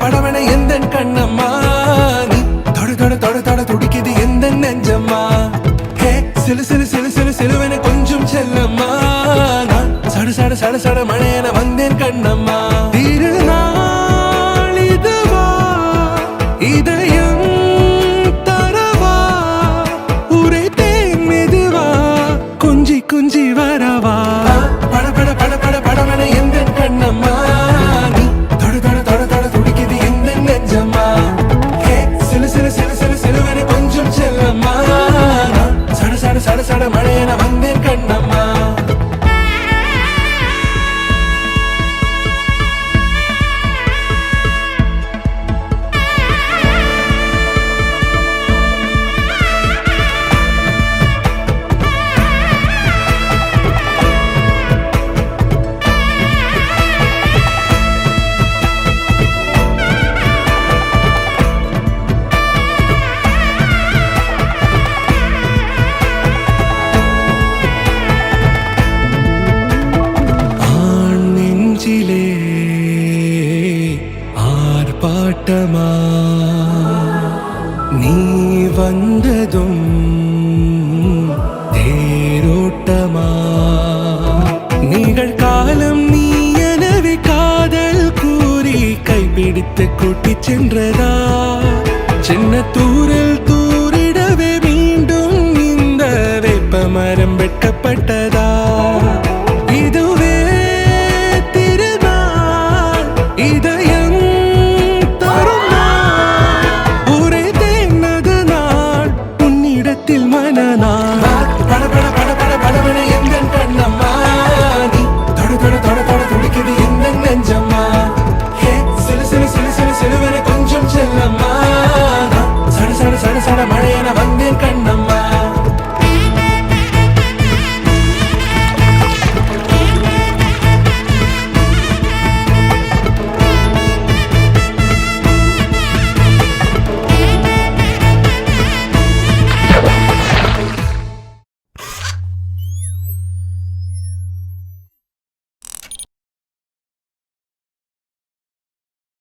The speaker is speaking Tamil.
படவன எந்த கண்ணம்மா நீ தொட தொட தொட தொட துடிக்குது எந்த நெஞ்சம்மா ஹே சிலு சிலு சிலு சிலு சிலுவன கொஞ்சம் செல்லம்மா நான் சட சட சட சட மழையன வந்தேன் கண்ணம்மா திருநாள் இதுவா இதயம் தரவா உரைத்தேன் மெதுவா கொஞ்சி கொஞ்சி வரவா பட பட பட பட படவன எந்த கண்ணம்மா நீ தொட தொட தொட தொட துடிக்குது எந்த நெஞ்சம்மா ஹே சிலு சிலு சிலு சிலு சிலுவன கொஞ்சம் செல்லம்மா நான் சட சட சட சட மழையன வந்தேன் கண்ணம்மா ஆர்ப்பாட்டமா நீ வந்ததும் தேரோட்டமா நிகழ்காலம் நீ எனவே காதல் கூறி கைப்பிடித்து கூட்டிச் சென்றதா சின்ன தூர